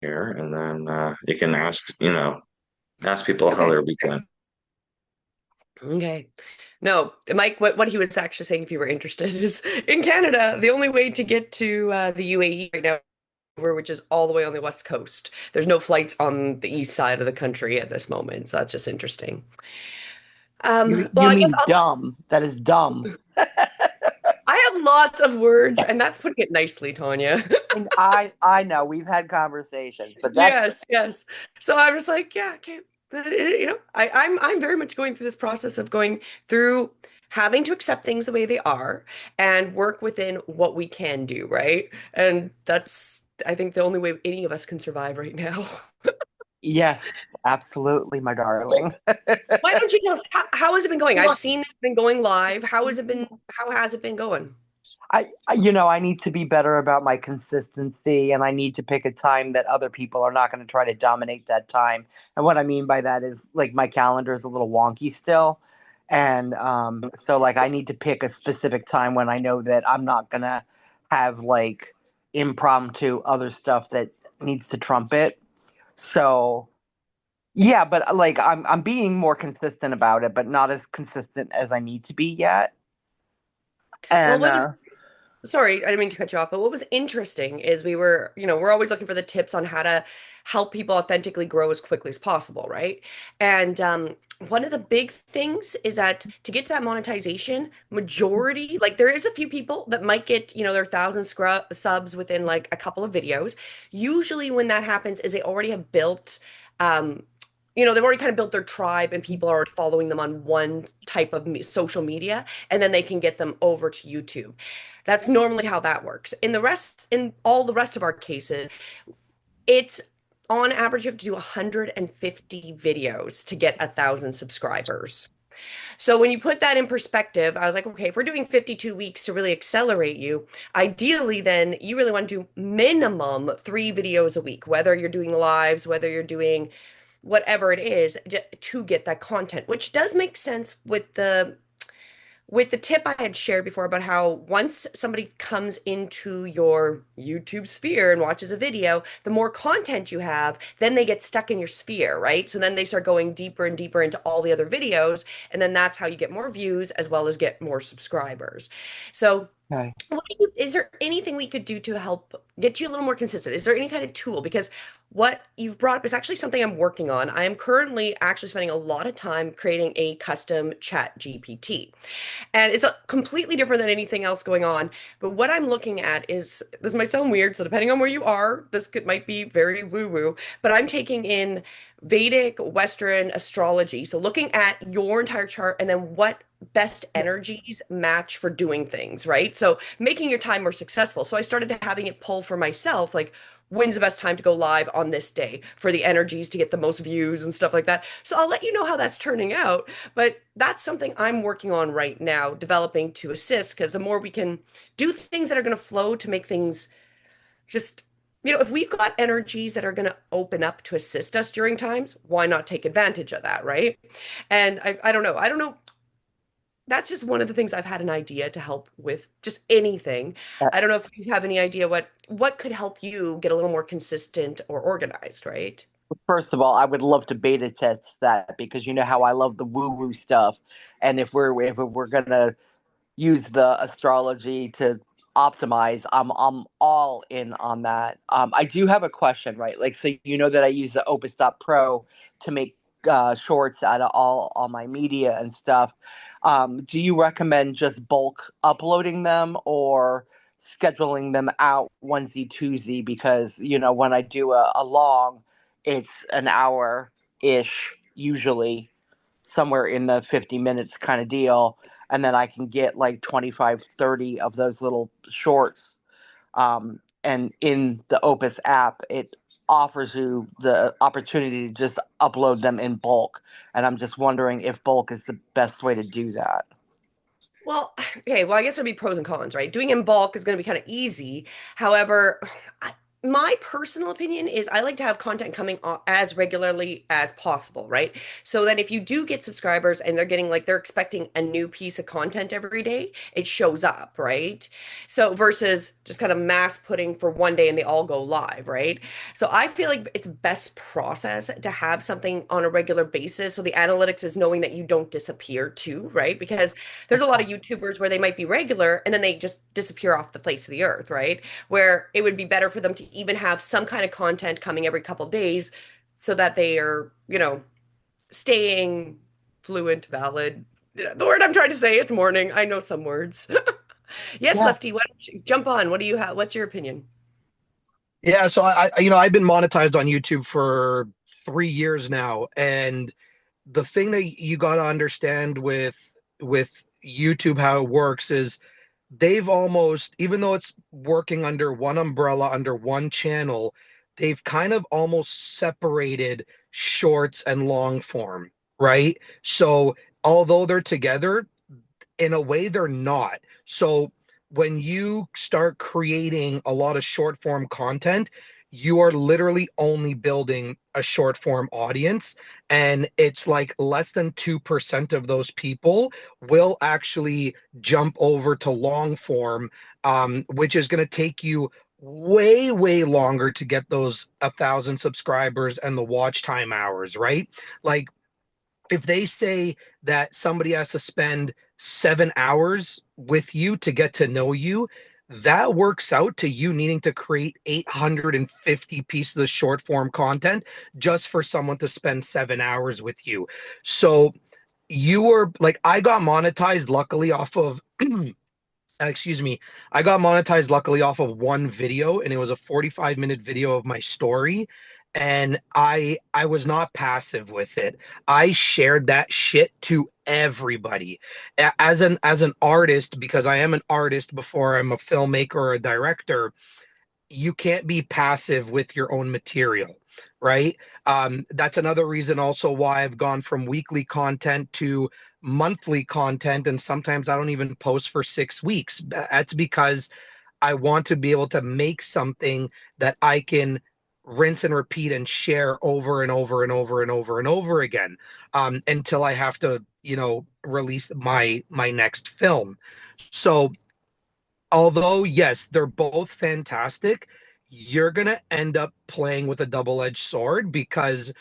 here, and then you can ask people how Okay. their weekend. Okay. No, Mike, what he was actually saying, if you were interested, is in Canada, the only way to get to the UAE right now, which is all the way on the west coast. There's no flights on the east side of the country at this moment, so that's just interesting. You Well, I guess mean dumb? That is dumb. I have lots of words, and that's putting it nicely, Tanya. And I know we've had conversations, but that's Yes, yes. So I was like, yeah, okay. I'm very much going through this process of going through having to accept things the way they are and work within what we can do, right? And that's, I think, the only way any of us can survive right now. yes, absolutely, my darling. Why don't you tell us how has it been going? I've seen it been going live. How has it been going? I need to be better about my consistency, and I need to pick a time that other people are not going to try to dominate that time. And what I mean by that is like my calendar is a little wonky still. And so like I need to pick a specific time when I know that I'm not going to have like impromptu other stuff that needs to trump it. So yeah, but like I'm being more consistent about it, but not as consistent as I need to be yet. Well, And what was Sorry, I didn't mean to cut you off, but what was interesting is we're always looking for the tips on how to help people authentically grow as quickly as possible, right? And one of the big things is that to get to that monetization, majority, like there is a few people that might get, their thousand subs within like a couple of videos. Usually when that happens is they already have built, they've already kind of built their tribe and people are already following them on one type of social media, and then they can get them over to YouTube. That's normally how that works. In all the rest of our cases, it's on average, you have to do 150 videos to get 1,000 subscribers. So when you put that in perspective, I was like, okay, if we're doing 52 weeks to really accelerate you, ideally, then you really want to do minimum 3 videos a week, whether you're doing lives, whether you're doing whatever it is, to get that content, which does make sense with the tip I had shared before about how once somebody comes into your YouTube sphere and watches a video, the more content you have, then they get stuck in your sphere, right? So then they start going deeper and deeper into all the other videos, and then that's how you get more views as well as get more subscribers. So okay. is there anything we could do to help get you a little more consistent? Is there any kind of tool? Because what you've brought up is actually something I'm working on. I am currently actually spending a lot of time creating a custom chat GPT. And it's completely different than anything else going on. But what I'm looking at is this might sound weird, so depending on where you are, might be very woo-woo, but I'm taking in Vedic Western astrology. So looking at your entire chart and then what best energies match for doing things, right? So making your time more successful. So I started having it pull for myself, like when's the best time to go live on this day for the energies to get the most views and stuff like that. So I'll let you know how that's turning out. But that's something I'm working on right now, developing to assist, because the more we can do things that are going to flow to make things just, if we've got energies that are going to open up to assist us during times, why not take advantage of that, right? And I don't know. I don't know. That's just one of the things I've had an idea to help with just anything. I don't know if you have any idea what could help you get a little more consistent or organized, right? First of all, I would love to beta test that because you know how I love the woo woo stuff, and if we're gonna use the astrology to optimize, I'm all in on that. I do have a question, right? Like, so you know that I use the Opus Pro to make shorts out of all my media and stuff. Do you recommend just bulk uploading them or scheduling them out onesie twosie? Because when I do a long, it's an hour ish usually, somewhere in the 50 minutes kind of deal, and then I can get like 25, 30 of those little shorts. And in the Opus app, it offers you the opportunity to just upload them in bulk. And I'm just wondering if bulk is the best way to do that. Well, okay, well, I guess there'd be pros and cons, right? Doing in bulk is going to be kind of easy. However, My personal opinion is I like to have content coming as regularly as possible, right? So that if you do get subscribers and they're getting like they're expecting a new piece of content every day, it shows up, right? So versus just kind of mass putting for one day and they all go live, right? So I feel like it's best process to have something on a regular basis. So the analytics is knowing that you don't disappear too, right? Because there's a lot of YouTubers where they might be regular and then they just disappear off the face of the earth, right? Where it would be better for them to even have some kind of content coming every couple days so that they are, staying fluent, valid. The word I'm trying to say, it's morning. I know some words. Yes, Yeah. Lefty, why don't you jump on? What do you have? What's your opinion? Yeah, so I've been monetized on YouTube for 3 years now, and the thing that you got to understand with YouTube, how it works is they've almost, even though it's working under one umbrella, under one channel, they've kind of almost separated shorts and long form, right? So although they're together, in a way they're not. So when you start creating a lot of short form content, you are literally only building a short form audience, and it's like less than 2% of those people will actually jump over to long form, which is going to take you way longer to get those 1,000 subscribers and the watch time hours, right? Like if they say that somebody has to spend 7 hours with you to get to know you, that works out to you needing to create 850 pieces of short form content just for someone to spend 7 hours with you. So you were like, I got monetized luckily off of excuse me, I got monetized luckily off of one video, and it was a 45-minute video of my story. And I was not passive with it. I shared that shit to everybody. As an artist, because I am an artist before I'm a filmmaker or a director, you can't be passive with your own material, right? That's another reason also why I've gone from weekly content to monthly content, and sometimes I don't even post for 6 weeks. That's because I want to be able to make something that I can rinse and repeat and share over and over and over and over and over again, until I have to, release my next film. So although yes, they're both fantastic, you're gonna end up playing with a double-edged sword because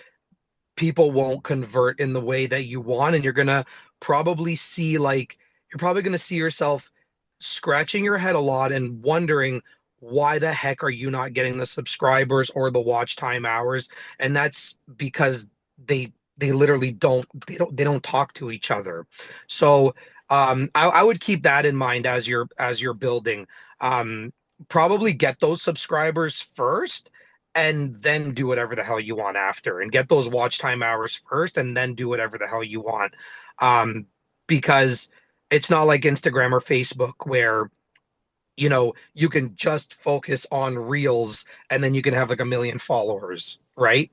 people won't convert in the way that you want, and probably see like you're probably gonna see yourself scratching your head a lot and wondering why the heck are you not getting the subscribers or the watch time hours? And that's because they literally don't talk to each other. So I would keep that in mind as you're building. Um, Probably get those subscribers first and then do whatever the hell you want after, and get those watch time hours first and then do whatever the hell you want. Um, because it's not like Instagram or Facebook where you can just focus on reels and then you can have like a million followers, right?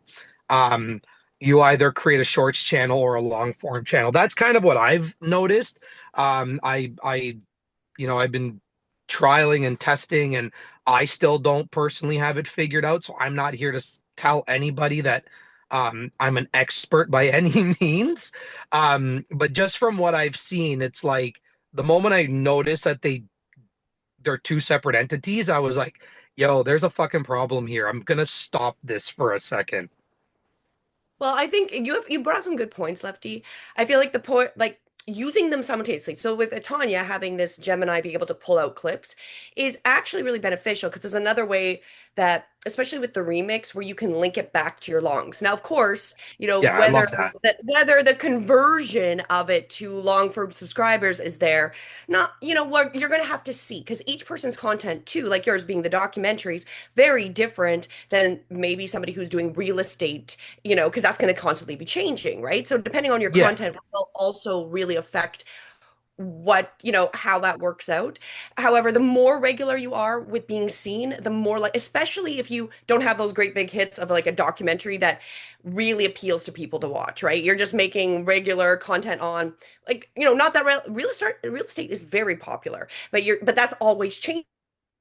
Um, you either create a shorts channel or a long form channel. That's kind of what I've noticed. I've been trialing and testing, and I still don't personally have it figured out. So I'm not here to tell anybody that I'm an expert by any means. But just from what I've seen, it's like the moment I notice that they're two separate entities, I was like, yo, there's a fucking problem here. I'm gonna stop this for a second. Well, I think you brought some good points, Lefty. I feel like the point like using them simultaneously. So with Tanya having this Gemini being able to pull out clips is actually really beneficial because there's another way that, especially with the remix, where you can link it back to your longs. Now, of course, Yeah, I love that. whether the conversion of it to long form subscribers is there, not, what you're gonna have to see because each person's content too, like yours being the documentaries, very different than maybe somebody who's doing real estate, because that's going to constantly be changing, right? So depending on your Yeah. content will also really affect how that works out. However, the more regular you are with being seen, the more like, especially if you don't have those great big hits of like a documentary that really appeals to people to watch, right? You're just making regular content on like, not that real estate is very popular, but that's always changing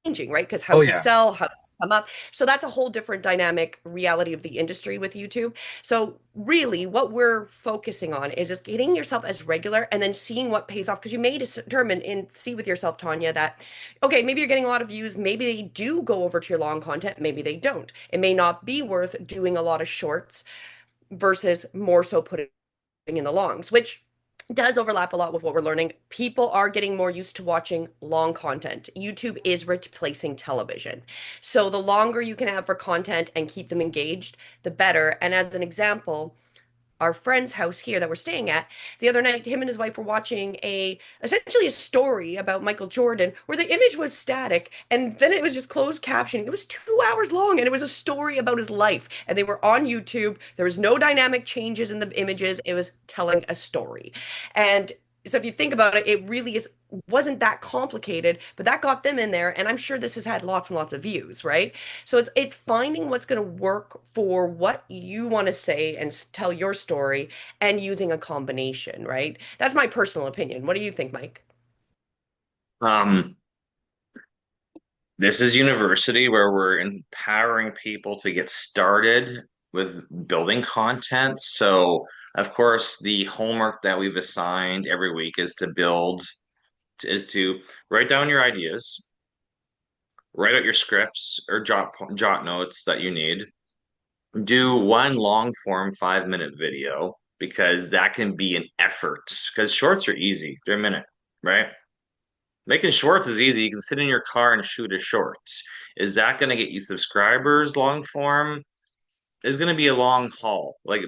changing, right? Because Oh houses yeah. sell, houses come up. So that's a whole different dynamic reality of the industry with YouTube. So really what we're focusing on is just getting yourself as regular and then seeing what pays off. Because you may determine and see with yourself, Tanya, that, okay, maybe you're getting a lot of views. Maybe they do go over to your long content. Maybe they don't. It may not be worth doing a lot of shorts versus more so putting in the longs, which does overlap a lot with what we're learning. People are getting more used to watching long content. YouTube is replacing television. So the longer you can have for content and keep them engaged, the better. And as an example, our friend's house here that we're staying at the other night, him and his wife were watching a essentially a story about Michael Jordan where the image was static and then it was just closed captioning. It was 2 hours long and it was a story about his life, and they were on YouTube. There was no dynamic changes in the images. It was telling a story. And so if you think about it, it really is wasn't that complicated, but that got them in there, and I'm sure this has had lots and lots of views, right? So it's finding what's going to work for what you want to say and tell your story, and using a combination, right? That's my personal opinion. What do you think, Mike? Um, this is university where we're empowering people to get started with building content. So, of course, the homework that we've assigned every week is to write down your ideas, write out your scripts or jot notes that you need. Do one long form 5 minute video because that can be an effort. Because shorts are easy, they're a minute, right? Making shorts is easy. You can sit in your car and shoot a shorts. Is that going to get you subscribers long form? Is going to be a long haul. Like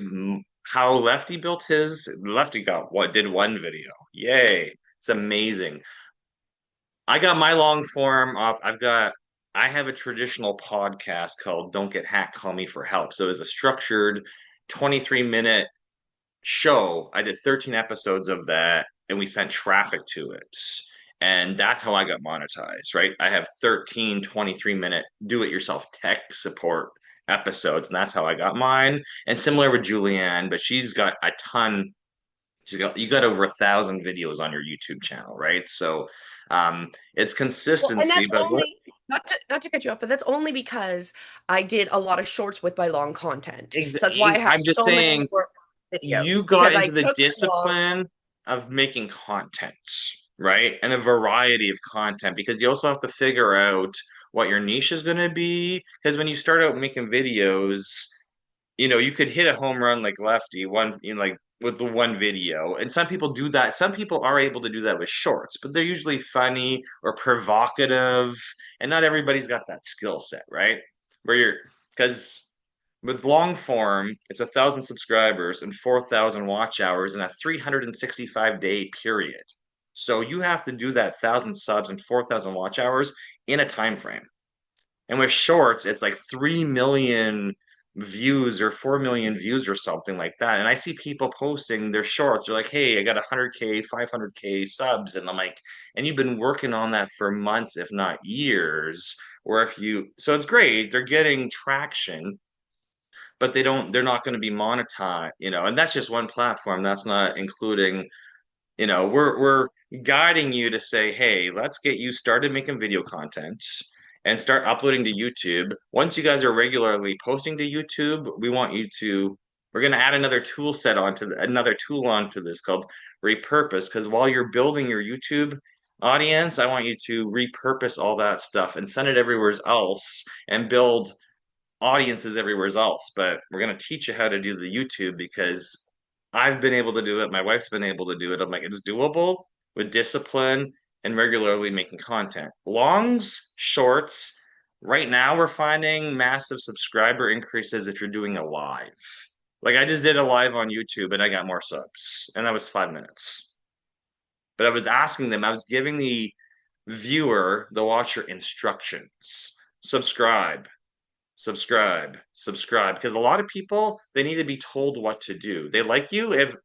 how Lefty built his, Lefty got what did one video. Yay. It's amazing. I got my long form off. I have a traditional podcast called Don't Get Hacked, Call Me for Help. So it's a structured 23-minute show. I did 13 episodes of that and we sent traffic to it. And that's how I got monetized, right? I have 13 23-minute do-it-yourself tech support episodes, and that's how I got mine. And similar with Julianne, but she's got a ton. You got over 1,000 videos on your YouTube channel, right? So it's Well, and consistency, that's but what only not to cut you off, but that's only because I did a lot of shorts with my long content. So that's why I have I'm just so many saying more you videos got because I into the took the long. discipline of making content, right? And a variety of content because you also have to figure out what your niche is going to be. Because when you start out making videos, you could hit a home run like Lefty, like with the one video. And some people do that. Some people are able to do that with shorts, but they're usually funny or provocative. And not everybody's got that skill set, right? Where because with long form, it's 1,000 subscribers and 4,000 watch hours in a 365-day period. So you have to do that 1,000 subs and 4,000 watch hours in a time frame. And with shorts, it's like 3 million views or 4 million views or something like that. And I see people posting their shorts. They're like, hey, I got 100K, 500K subs. And I'm like, and you've been working on that for months, if not years. So it's great. They're getting traction, but they're not going to be monetized, and that's just one platform. That's not including, we're guiding you to say, hey, let's get you started making video content and start uploading to YouTube. Once you guys are regularly posting to YouTube, we're going to add another tool onto this called repurpose. Because while you're building your YouTube audience, I want you to repurpose all that stuff and send it everywhere else and build audiences everywhere else. But we're going to teach you how to do the YouTube because I've been able to do it. My wife's been able to do it. I'm like, it's doable with discipline and regularly making content. Longs, shorts. Right now, we're finding massive subscriber increases if you're doing a live. Like I just did a live on YouTube and I got more subs, and that was 5 minutes. But I was asking them, I was giving the viewer, the watcher, instructions. Subscribe, because a lot of people, they need to be told what to do. They like you if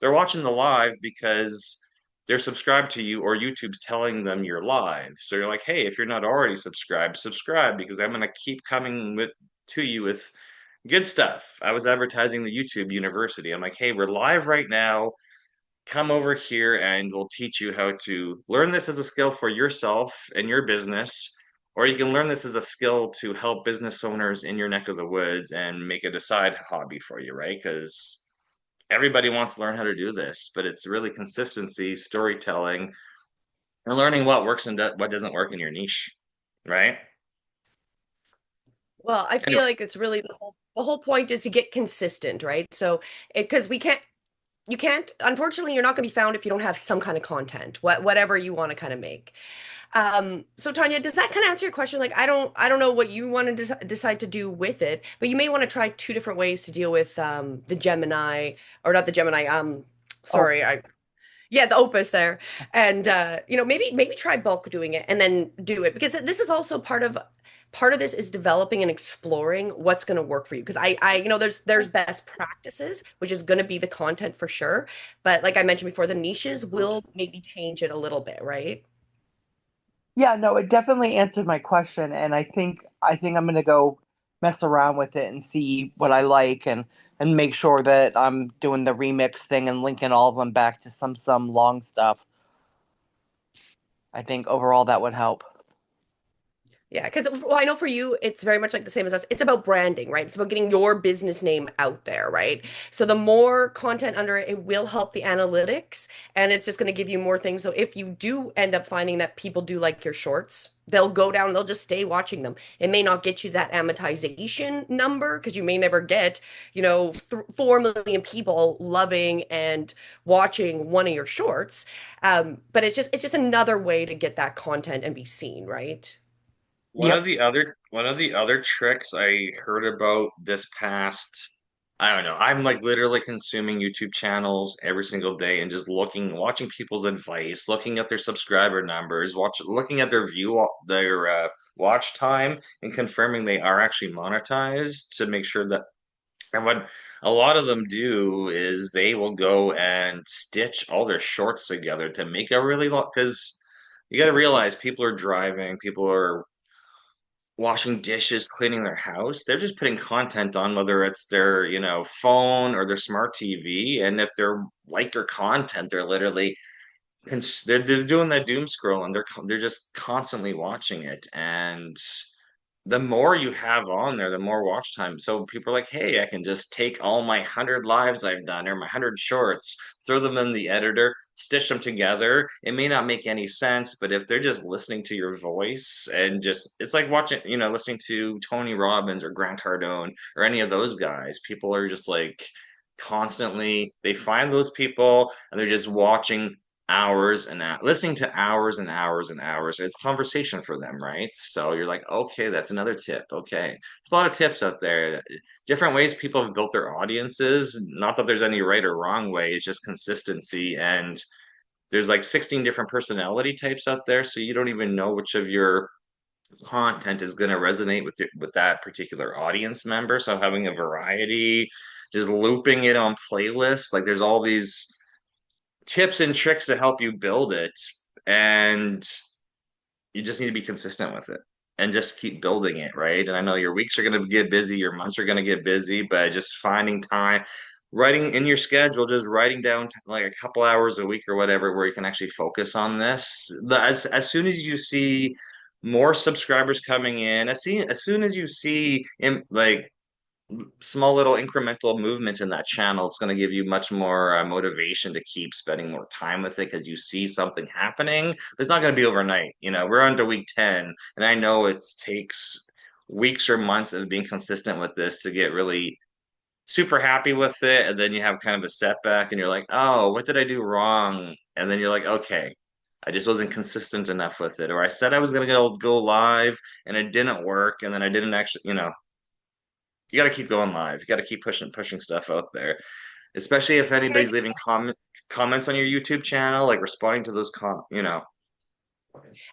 they're watching the live because they're subscribed to you or YouTube's telling them you're live. So you're like, hey, if you're not already subscribed, subscribe because I'm going to keep coming to you with good stuff. I was advertising the YouTube University. I'm like, hey, we're live right now. Come over here and we'll teach you how to learn this as a skill for yourself and your business, or you can learn this as a skill to help business owners in your neck of the woods and make it a side hobby for you, right? Because everybody wants to learn how to do this, but it's really consistency, storytelling, and learning what works and what doesn't work in your niche, right? Well, I Anyway, feel like it's really the whole point is to get consistent, right? So, because you can't, unfortunately, you're not going to be found if you don't have some kind of content, whatever you want to kind of make. So Tanya, does that kind of answer your question? Like, I don't know what you want to decide to do with it, but you may want to try two different ways to deal with the Gemini, or not the Gemini. Oh, Sorry, I yeah, the opus there. And maybe try bulk doing it and then do it because this is also part of this is developing and exploring what's going to work for you. Because there's best practices, which is going to be the content for sure. But like I mentioned before, the niches will maybe change it a little bit, right? yeah, no, it definitely answered my question, and I think I'm gonna go mess around with it and see what I like, and make sure that I'm doing the remix thing and linking all of them back to some long stuff. I think overall that would help. Yeah, because well, I know for you, it's very much like the same as us. It's about branding, right? It's about getting your business name out there, right? So the more content under it, it will help the analytics, and it's just going to give you more things. So if you do end up finding that people do like your shorts, they'll go down, they'll just stay watching them. It may not get you that amortization number because you may never get, th 4 million people loving and watching one of your shorts. But it's just another way to get that content and be seen, right? Yep. one of the other tricks I heard about this past, I don't know, I'm like literally consuming YouTube channels every single day and just watching people's advice, looking at their subscriber numbers, looking at their watch time, and confirming they are actually monetized to make sure that. And what a lot of them do is they will go and stitch all their shorts together to make a really long, because you got to realize people are driving, people are washing dishes, cleaning their house. They're just putting content on, whether it's their, phone or their smart TV. And if they're like your content, they're literally they're doing that doom scroll and they're just constantly watching it. And the more you have on there, the more watch time. So people are like, hey, I can just take all my 100 lives I've done or my 100 shorts, throw them in the editor, stitch them together. It may not make any sense, but if they're just listening to your voice and just, it's like watching, listening to Tony Robbins or Grant Cardone or any of those guys, people are just like constantly, they find those people and they're just watching hours and listening to hours and hours and hours. It's conversation for them, right? So you're like, okay, that's another tip. Okay. There's a lot of tips out there. Different ways people have built their audiences. Not that there's any right or wrong way, it's just consistency. And there's like 16 different personality types out there. So you don't even know which of your content is going to resonate with that particular audience member. So having a variety, just looping it on playlists, like there's all these tips and tricks to help you build it. And you just need to be consistent with it and just keep building it, right? And I know your weeks are going to get busy, your months are going to get busy, but just finding time, writing in your schedule, just writing down like a couple hours a week or whatever, where you can actually focus on this. As soon as you see more subscribers coming in, as soon as you see like small little incremental movements in that channel, it's going to give you much more motivation to keep spending more time with it because you see something happening. It's not going to be overnight. We're on to week 10, and I know it takes weeks or months of being consistent with this to get really super happy with it. And then you have kind of a setback, and you're like, oh, what did I do wrong? And then you're like, okay. I just wasn't consistent enough with it, or I said I was going to go live and it didn't work, and then I didn't actually, you got to keep going live. You got to keep pushing stuff out there, especially if anybody's leaving comments on your YouTube channel, like responding to those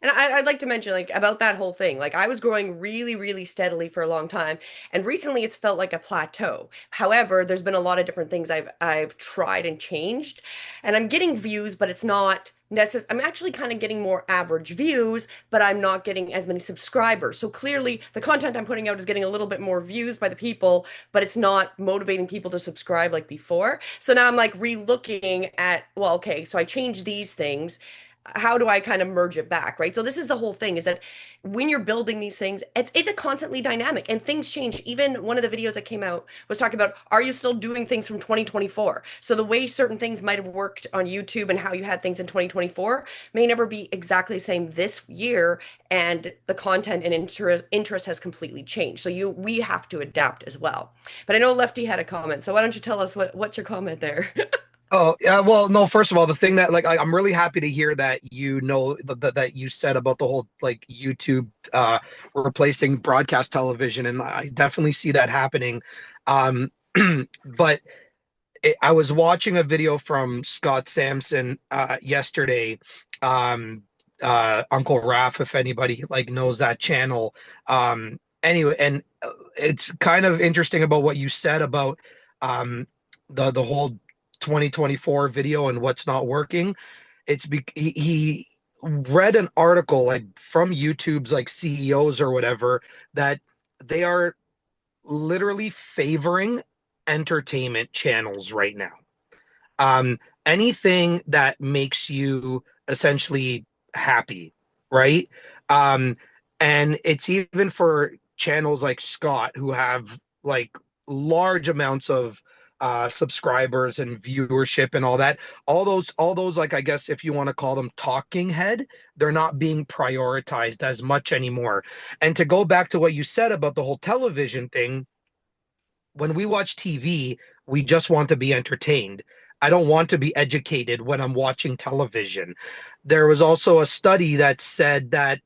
And I'd like to mention, like, about that whole thing. Like, I was growing really, really steadily for a long time, and recently it's felt like a plateau. However, there's been a lot of different things I've tried and changed, and I'm getting views, but it's not necessary. I'm actually kind of getting more average views, but I'm not getting as many subscribers. So clearly, the content I'm putting out is getting a little bit more views by the people, but it's not motivating people to subscribe like before. So now I'm like re-looking at, well, okay, so I changed these things. how do I kind of merge it back, right? So this is the whole thing, is that when you're building these things, it's a constantly dynamic and things change. Even one of the videos that came out was talking about, are you still doing things from 2024? So the way certain things might have worked on YouTube and how you had things in 2024 may never be exactly the same this year, and the content and interest has completely changed. So we have to adapt as well. But I know Lefty had a comment, so why don't you tell us what's your comment there? Oh, yeah. Well, no, first of all, the thing that like I'm really happy to hear that that you said about the whole like YouTube replacing broadcast television, and I definitely see that happening. Um but I was watching a video from Scott Sampson yesterday. Uncle Raph, if anybody like knows that channel. Anyway, and it's kind of interesting about what you said about the whole 2024 video and what's not working. He read an article like from YouTube's like CEOs or whatever, that they are literally favoring entertainment channels right now. Um, Anything that makes you essentially happy, right? Um, and it's even for channels like Scott, who have like large amounts of subscribers and viewership and all that. All those, like, I guess if you want to call them talking head, they're not being prioritized as much anymore. And to go back to what you said about the whole television thing, when we watch TV, we just want to be entertained. I don't want to be educated when I'm watching television. There was also a study that said that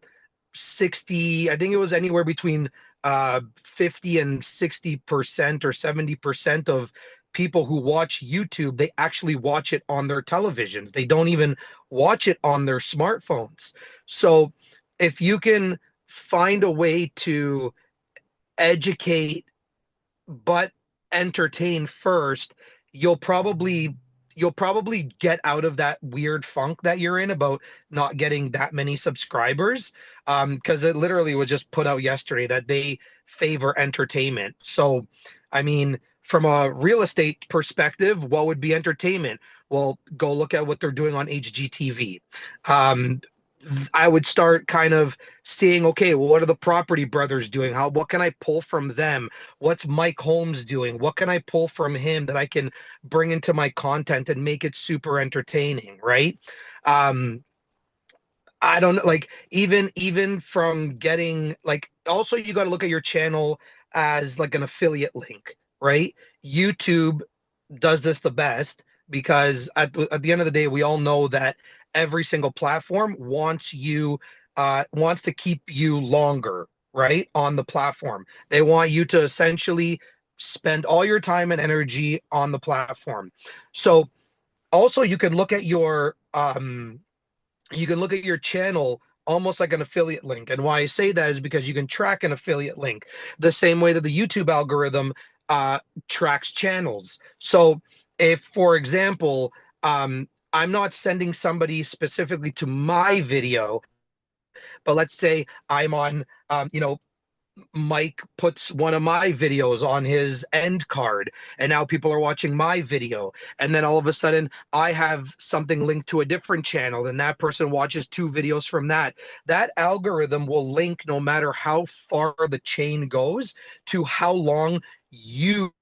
60, I think it was anywhere between 50 and 60% or 70% of people who watch YouTube, they actually watch it on their televisions. They don't even watch it on their smartphones. So if you can find a way to educate but entertain first, you'll probably you'll probably get out of that weird funk that you're in about not getting that many subscribers. Because it literally was just put out yesterday that they favor entertainment. So I mean, from a real estate perspective, what would be entertainment? Well, go look at what they're doing on HGTV. um, I would start kind of seeing, okay, well, what are the Property Brothers doing? What can I pull from them? What's Mike Holmes doing? What can I pull from him that I can bring into my content and make it super entertaining, right? Um, I don't know, like even from getting like, also you got to look at your channel as like an affiliate link, right? YouTube does this the best because at the end of the day, we all know that every single platform wants to keep you longer, right, on the platform. They want you to essentially spend all your time and energy on the platform. So also you can look at your channel almost like an affiliate link. And why I say that is because you can track an affiliate link the same way that the YouTube algorithm uh, tracks channels. So if, for example, I'm not sending somebody specifically to my video, but let's say I'm on, Mike puts one of my videos on his end card, and now people are watching my video. And then all of a sudden, I have something linked to a different channel, and that person watches two videos from that. That algorithm will link no matter how far the chain goes to how long you,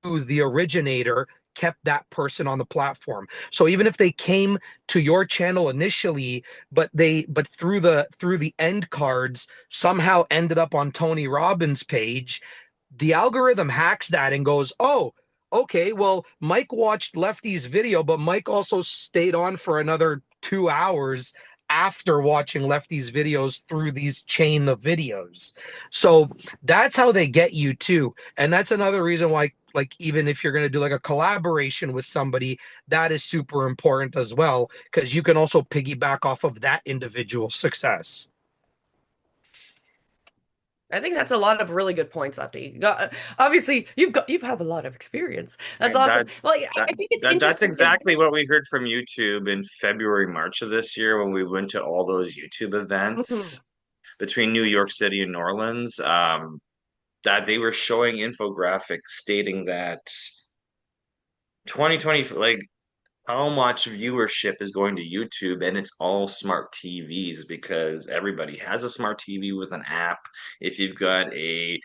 the originator, kept that person on the platform. So even if they came to your channel initially, but through the end cards somehow ended up on Tony Robbins' page, the algorithm hacks that and goes, "Oh, okay, well, Mike watched Lefty's video, but Mike also stayed on for another 2 hours after watching Lefty's videos through these chain of videos." So that's how they get you too. And that's another reason why, like, even if you're going to do like a collaboration with somebody, that is super important as well, because you can also piggyback off of that individual success. I think that's a lot of really good points, Lefty. Obviously, you have a lot of experience. That's And awesome. that Well, yeah, that I think it's that's interesting because exactly what we heard from YouTube in February, March of this year when we went to all those YouTube events between New York City and New Orleans. That they were showing infographics stating that 2020, like how much viewership is going to YouTube, and it's all smart TVs because everybody has a smart TV with an app. If you've got a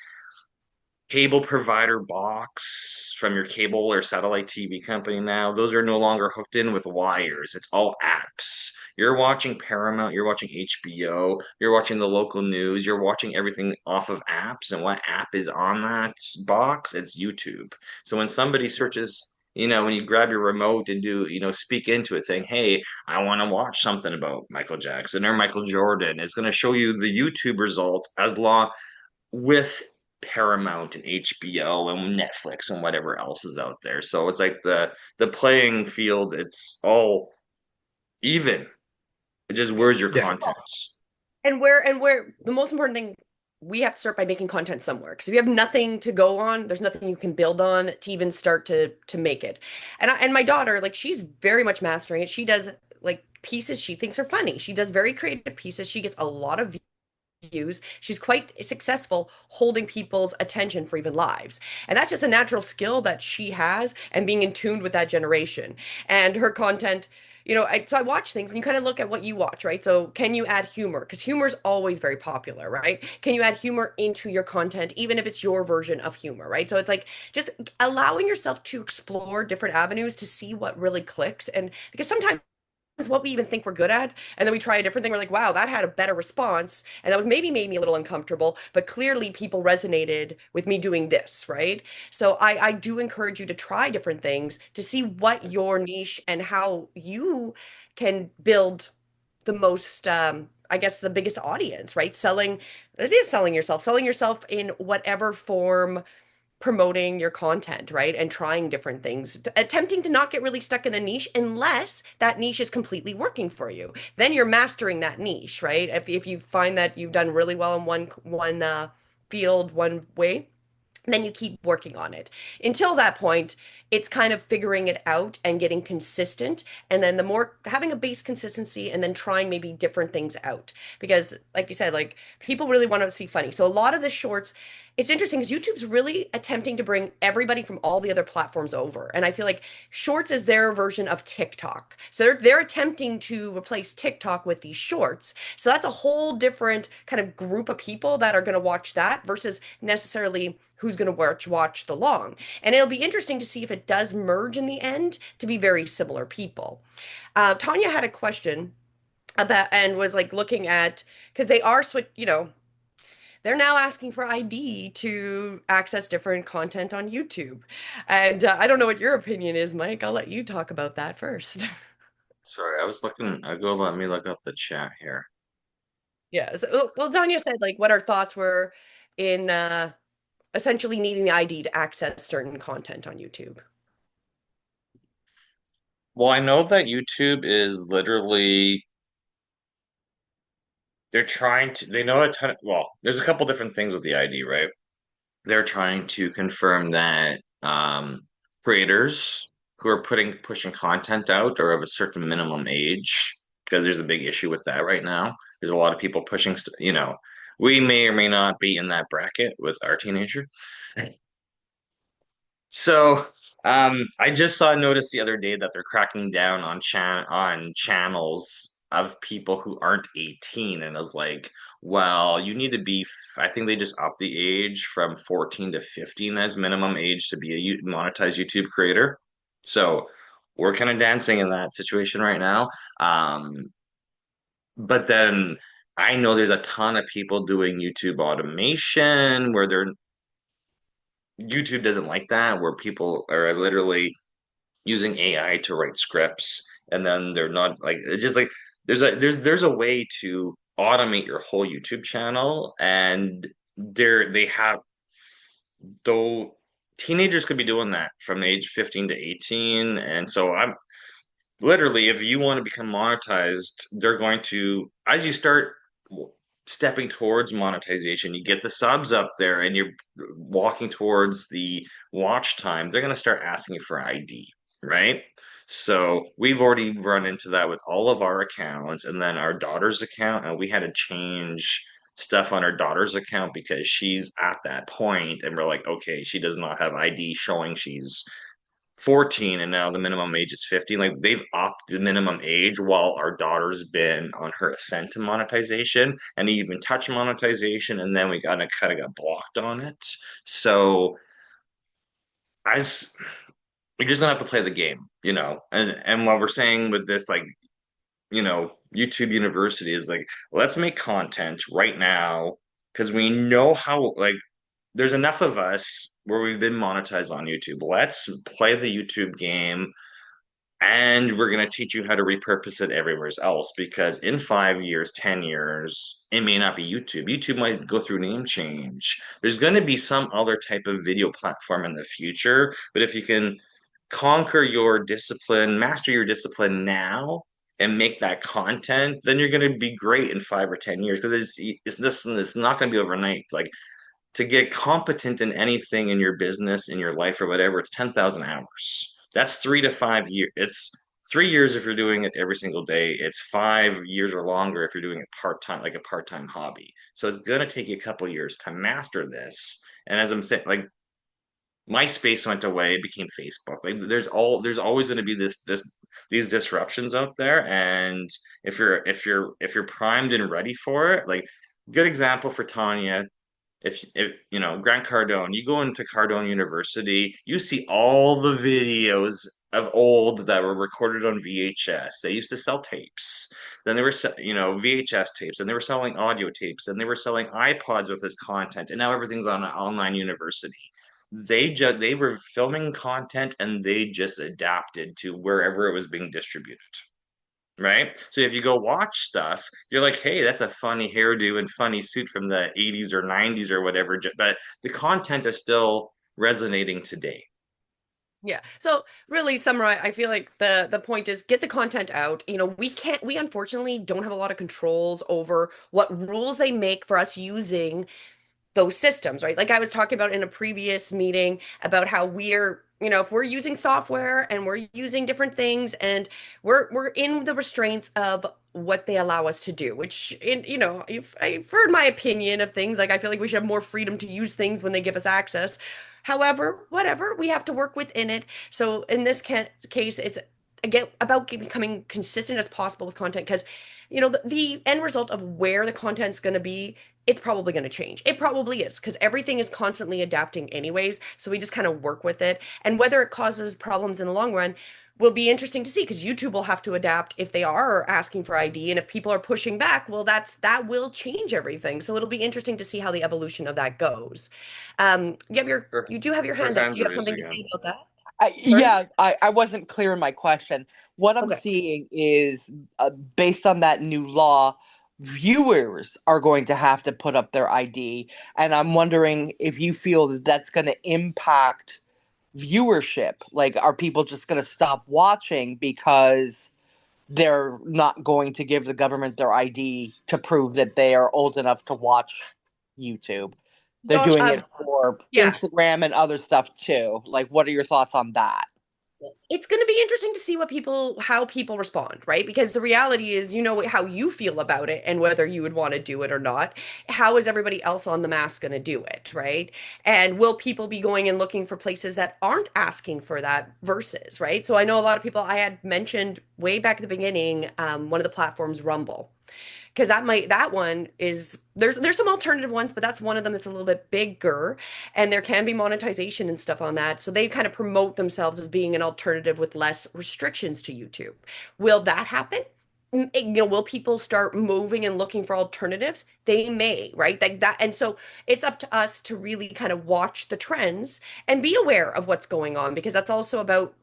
cable provider box from your cable or satellite TV company now, those are no longer hooked in with wires. It's all apps. You're watching Paramount, you're watching HBO, you're watching the local news, you're watching everything off of apps. And what app is on that box? It's YouTube. So when somebody searches, when you grab your remote and speak into it saying, hey, I want to watch something about Michael Jackson or Michael Jordan, it's going to show you the YouTube results as long with Paramount and HBO and Netflix and whatever else is out there. So it's like the playing field, it's all even. It just where's your Yeah. content? And where the most important thing, we have to start by making content somewhere. Because if you have nothing to go on, there's nothing you can build on to even start to make it. And my daughter, like, she's very much mastering it. She does like pieces she thinks are funny. She does very creative pieces. She gets a lot of views. She's quite successful holding people's attention for even lives. And that's just a natural skill that she has, and being in tune with that generation. And her content, so I watch things and you kind of look at what you watch, right? So can you add humor? Because humor is always very popular, right? Can you add humor into your content, even if it's your version of humor, right? So it's like just allowing yourself to explore different avenues to see what really clicks. And because sometimes what we even think we're good at, and then we try a different thing, we're like, wow, that had a better response, and that was maybe made me a little uncomfortable, but clearly people resonated with me doing this, right? So I do encourage you to try different things to see what your niche and how you can build the most, I guess, the biggest audience, right? It is selling yourself in whatever form, promoting your content, right? And trying different things, attempting to not get really stuck in a niche unless that niche is completely working for you. Then you're mastering that niche, right? If you find that you've done really well in one field, one way, then you keep working on it. Until that point, it's kind of figuring it out and getting consistent. And then the more having a base consistency and then trying maybe different things out. Because, like you said, like, people really want to see funny. So a lot of the shorts, it's interesting because YouTube's really attempting to bring everybody from all the other platforms over. And I feel like shorts is their version of TikTok. So they're attempting to replace TikTok with these shorts. So that's a whole different kind of group of people that are going to watch that versus necessarily who's going to watch the long. And it'll be interesting to see if it does merge in the end to be very similar people. Tanya had a question about, and was like looking at, because they are they're now asking for ID to access different content on YouTube. And I don't know what your opinion is, Mike. I'll let you talk about that first. Sorry, I was looking, let me look up the chat here. Yeah. So, well, Tanya said like what our thoughts were in essentially needing the ID to access certain content on YouTube. Well, I know that YouTube is literally they know a ton well, there's a couple different things with the ID, right? They're trying to confirm that creators who are pushing content out are of a certain minimum age because there's a big issue with that right now. There's a lot of people pushing, we may or may not be in that bracket with our teenager. So, I just saw a notice the other day that they're cracking down on channels of people who aren't 18, and I was like, well, you need to be. I think they just upped the age from 14 to 15 as minimum age to be a monetized YouTube creator. So we're kind of dancing in that situation right now. But then I know there's a ton of people doing YouTube automation where YouTube doesn't like that, where people are literally using AI to write scripts, and then they're not like it's just like there's a way to automate your whole YouTube channel, and they have though teenagers could be doing that from age 15 to 18, and so I'm literally, if you want to become monetized, they're going to, as you start stepping towards monetization, you get the subs up there and you're walking towards the watch time, they're going to start asking you for ID, right? So we've already run into that with all of our accounts and then our daughter's account, and we had to change stuff on our daughter's account because she's at that point and we're like, okay, she does not have ID showing she's 14 and now the minimum age is 50. Like they've upped the minimum age while our daughter's been on her ascent to monetization and even touch monetization, and then we kind of got blocked on it. So I s- you're just gonna have to play the game, you know. And what we're saying with this, like, you know, YouTube University is like, let's make content right now because we know how, like, there's enough of us where we've been monetized on YouTube. Let's play the YouTube game, and we're going to teach you how to repurpose it everywhere else because in 5 years, 10 years, it may not be YouTube. YouTube might go through name change. There's going to be some other type of video platform in the future. But if you can conquer your discipline, master your discipline now, and make that content, then you're going to be great in 5 or 10 years because it's not going to be overnight. Like to get competent in anything in your business, in your life, or whatever, it's 10,000 hours. That's 3 to 5 years. It's 3 years if you're doing it every single day. It's 5 years or longer if you're doing it part time, like a part time hobby. So it's going to take you a couple years to master this. And as I'm saying, like MySpace went away, it became Facebook. Like there's always going to be these disruptions out there. And if you're primed and ready for it, like good example for Tanya, if you know Grant Cardone, you go into Cardone University, you see all the videos of old that were recorded on VHS. They used to sell tapes. Then they were, VHS tapes, and they were selling audio tapes, and they were selling iPods with this content, and now everything's on an online university. They were filming content and they just adapted to wherever it was being distributed. Right? So if you go watch stuff, you're like, hey, that's a funny hairdo and funny suit from the 80s or 90s or whatever, but the content is still resonating today. Yeah. So really summarize, I feel like the point is get the content out. We unfortunately don't have a lot of controls over what rules they make for us using those systems, right? Like I was talking about in a previous meeting about how if we're using software and we're using different things and we're in the restraints of what they allow us to do, which I've heard my opinion of things. Like I feel like we should have more freedom to use things when they give us access. However, whatever, we have to work within it. So in this case, it's again about becoming consistent as possible with content because the end result of where the content's going to be, it's probably going to change. It probably is because everything is constantly adapting anyways. So we just kind of work with it. And whether it causes problems in the long run will be interesting to see because YouTube will have to adapt if they are asking for ID. And if people are pushing back, well, that will change everything. So it'll be interesting to see how the evolution of that goes. You do have your Her hand up. hands Do you are have raised something to again. say about that? Sorry? Yeah, I wasn't clear in my question. What I'm Okay. seeing is, based on that new law, viewers are going to have to put up their ID, and I'm wondering if you feel that that's going to impact viewership. Like, are people just going to stop watching because they're not going to give the government their ID to prove that they are old enough to watch YouTube? They're Josh, doing it for yeah. Instagram and other stuff too. Like, what are your thoughts on that? It's going to be interesting to see how people respond, right? Because the reality is, how you feel about it and whether you would want to do it or not. How is everybody else on the mass going to do it, right? And will people be going and looking for places that aren't asking for that versus, right? So I know a lot of people I had mentioned way back at the beginning, one of the platforms, Rumble, because that one is there's some alternative ones, but that's one of them that's a little bit bigger, and there can be monetization and stuff on that. So they kind of promote themselves as being an alternative with less restrictions to YouTube. Will that happen? Will people start moving and looking for alternatives? They may, right? Like that, and so it's up to us to really kind of watch the trends and be aware of what's going on because that's also about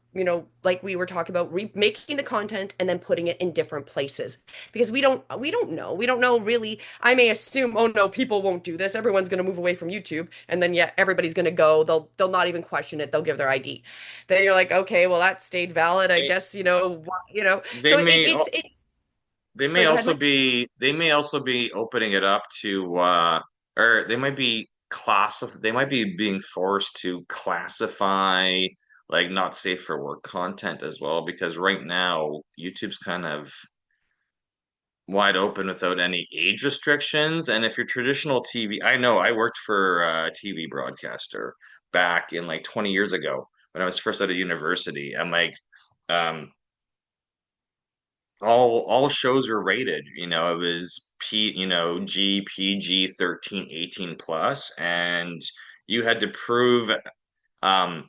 like we were talking about making the content and then putting it in different places because we don't know really. I may assume, oh no, people won't do this, everyone's going to move away from YouTube, and then yeah, everybody's going to go, they'll not even question it, they'll give their ID. Then you're like, okay, well that stayed valid, I They, guess. they So may it's they may sorry, go ahead, also Mike. be opening it up to or they might be being forced to classify like not safe for work content as well because right now YouTube's kind of wide open without any age restrictions. And if you're traditional TV, I know I worked for a TV broadcaster back in like 20 years ago. when I was first out of university. And like, um, all shows were rated. It was PG 13, 18 plus, and you had to prove um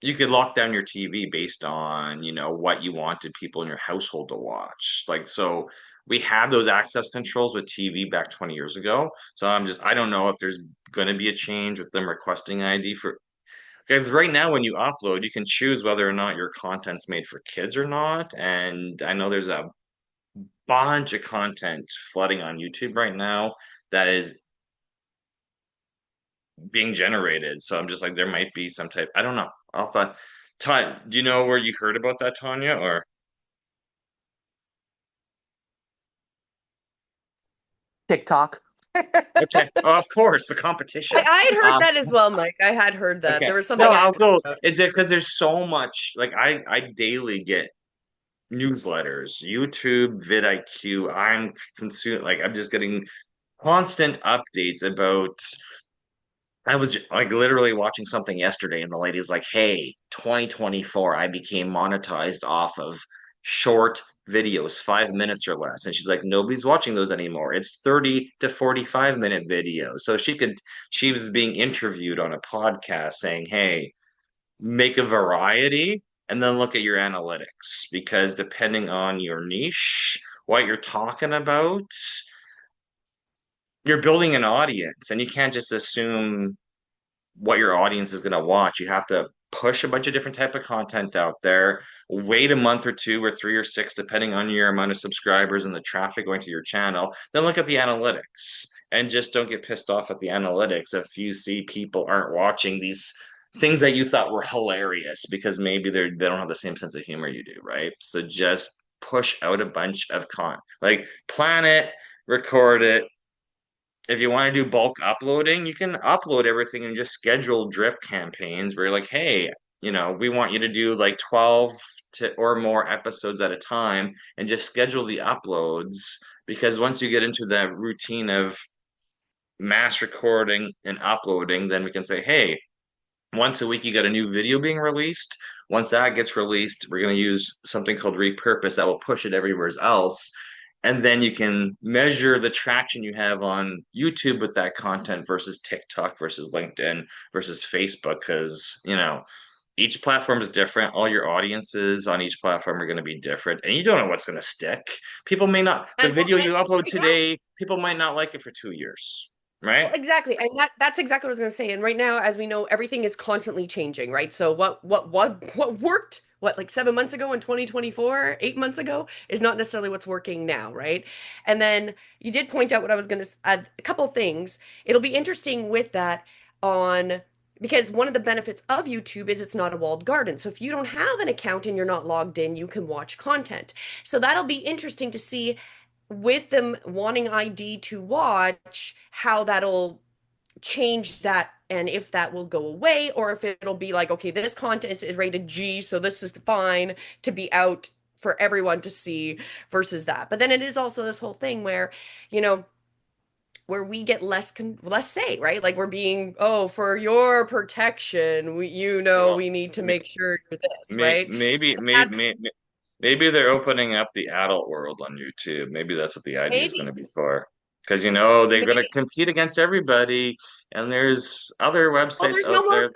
you could lock down your TV based on, what you wanted people in your household to watch. Like, so we had those access controls with TV back 20 years ago. So I don't know if there's going to be a change with them requesting ID for, because right now when you upload, you can choose whether or not your content's made for kids or not. And I know there's a bunch of content flooding on YouTube right now that is being generated. So I'm just like, there might be some type, I don't know. I'll thought, Todd, do you know where you heard about that, Tanya? Or TikTok. okay, oh, of course, the I, competition. I had heard Um, that as well, Mike. I had heard that. okay, There was no, something I I'll heard go. about. It's because there's so much. Like I daily get newsletters, YouTube, vidIQ. I'm just getting constant updates about. I was like literally watching something yesterday, and the lady's like, "Hey, 2024, I became monetized off of short videos, 5 minutes or less." And she's like, "Nobody's watching those anymore. It's 30 to 45 minute videos." So she was being interviewed on a podcast saying, "Hey, make a variety and then look at your analytics because depending on your niche, what you're talking about, you're building an audience, and you can't just assume what your audience is going to watch. You have to push a bunch of different type of content out there, wait a month or two or 3 or 6 depending on your amount of subscribers and the traffic going to your channel, then look at the analytics and just don't get pissed off at the analytics if you see people aren't watching these things that you thought were hilarious because maybe they don't have the same sense of humor you do, right? So just push out a bunch of like plan it, record it. If you want to do bulk uploading, you can upload everything and just schedule drip campaigns where you're like, hey, we want you to do like 12 to or more episodes at a time and just schedule the uploads because once you get into that routine of mass recording and uploading, then we can say, hey, once a week you got a new video being released. Once that gets released, we're going to use something called repurpose that will push it everywhere else. And then you can measure the traction you have on YouTube with that content versus TikTok versus LinkedIn versus Facebook because, each platform is different. All your audiences on each platform are going to be different, and you don't know what's going to stick. People may not, the And well, video and you upload right now, today, people might not like it for 2 years, well, right? exactly. And that's exactly what I was going to say. And right now, as we know, everything is constantly changing, right? So what worked, what, like 7 months ago in 2024, 8 months ago, is not necessarily what's working now, right? And then you did point out what I was going to add a couple things. It'll be interesting with that on because one of the benefits of YouTube is it's not a walled garden. So if you don't have an account and you're not logged in, you can watch content. So that'll be interesting to see with them wanting ID to watch, how that'll change that and if that will go away or if it'll be like, okay, this content is rated G, so this is fine to be out for everyone to see versus that. But then it is also this whole thing where, you know, where we get less say, right? Like we're being, oh, for your protection, Well, we need to make sure you're this, May, right? maybe, And maybe, that's maybe, maybe they're opening up the adult world on YouTube. Maybe that's what the idea is going maybe, to be for. Because they're going to maybe. compete against everybody, and there's other Well, websites out there.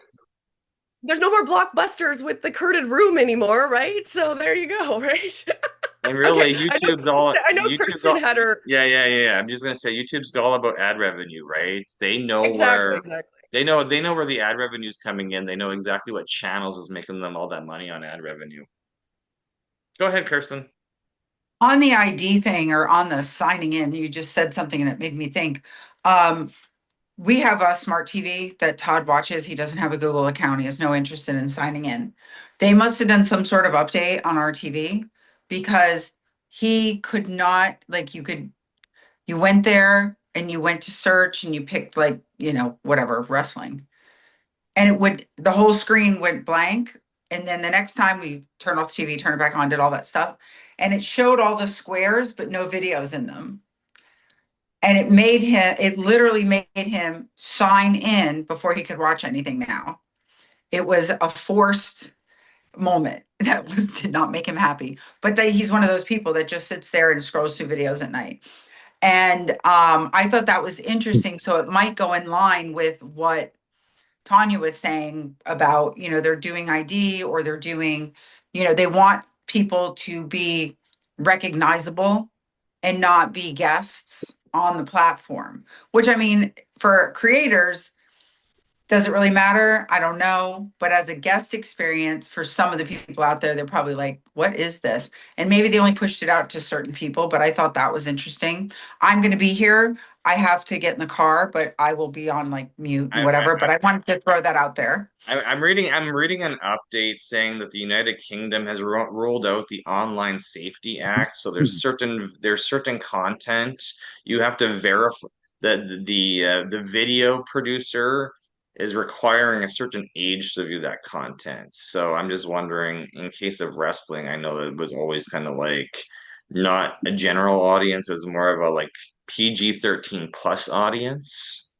there's no more blockbusters with the curtained room anymore, right? So there you go, right? And Okay, really, I know Kristen had her yeah, yeah, yeah. I'm just going to say YouTube's all about ad revenue, right? exactly, exactly. They know where the ad revenue is coming in. They know exactly what channels is making them all that money on ad revenue. Go ahead, Kirsten. On the ID thing or on the signing in, you just said something and it made me think. Um, we have a smart TV that Todd watches. He doesn't have a Google account. He has no interest in signing in. They must have done some sort of update on our TV because he could not, like, you went there and you went to search and you picked, like, whatever, wrestling. And the whole screen went blank. And then the next time we turned off the TV, turned it back on, did all that stuff. And it showed all the squares, but no videos in them. And it literally made him sign in before he could watch anything now. it was a forced moment that did not make him happy. But he's one of those people that just sits there and scrolls through videos at night. And I thought that was interesting. So it might go in line with what Tanya was saying about, they're doing ID, or they're doing, they want people to be recognizable and not be guests on the platform, which, I mean, for creators, does it really matter? I don't know. But as a guest experience for some of the people out there, they're probably like, what is this? And maybe they only pushed it out to certain people, but I thought that was interesting. I'm going to be here. I have to get in the car, but I will be on like mute and whatever. But I wanted to throw that out there. I'm reading an update saying that the United Kingdom has rolled out the Online Safety Act. So there's certain content you have to verify that the video producer is requiring a certain age to view that content. So I'm just wondering, in case of wrestling, I know that it was always kind of like not a general audience, it was more of a like PG-13 plus audience.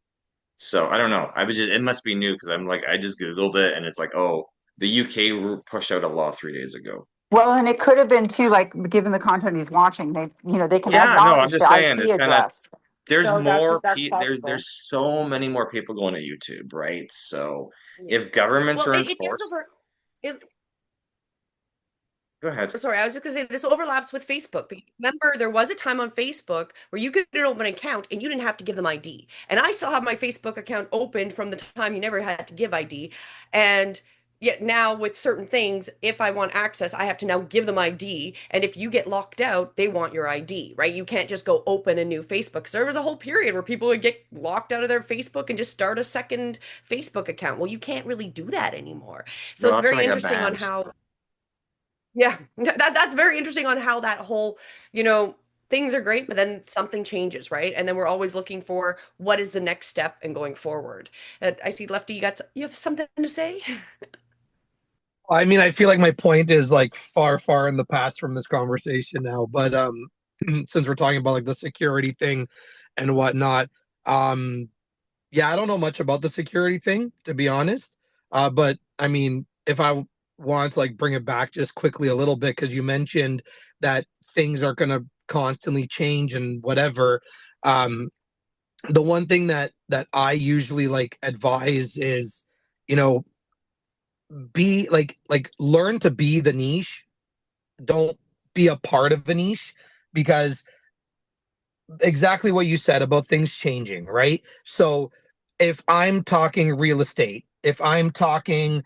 So I don't know. It must be new because I'm like, I just Googled it and it's like, oh, the UK pushed out a law 3 days ago. Well, and it could have been too, like, given the content he's watching, they can Yeah, no, I'm acknowledge just the saying IP it's kind of address. there's So more that's possible. there's so many more people going to YouTube, right? So Yeah. if governments Well, are it does enforced, it, go ahead. sorry, I was just gonna say this overlaps with Facebook. But remember, there was a time on Facebook where you could open an account and you didn't have to give them ID. And I still have my Facebook account open from the time you never had to give ID. And yet now with certain things, if I want access, I have to now give them ID. And if you get locked out, they want your ID, right? You can't just go open a new Facebook. So there was a whole period where people would get locked out of their Facebook and just start a second Facebook account. Well, you can't really do that anymore. So No, it's that's when very I got interesting on banned. how yeah, that's very interesting on how that whole, things are great, but then something changes, right? And then we're always looking for what is the next step and going forward. I see Lefty, you have something to say? I mean, I feel like my point is like far, far in the past from this conversation now. But since we're talking about like the security thing and whatnot, yeah, I don't know much about the security thing, to be honest. But I mean, if I want to like bring it back just quickly a little bit, because you mentioned that things are going to constantly change and whatever. Um, the one thing that I usually like advise is, you know, be like learn to be the niche. Don't be a part of the niche, because exactly what you said about things changing, right? So if I'm talking real estate, if I'm talking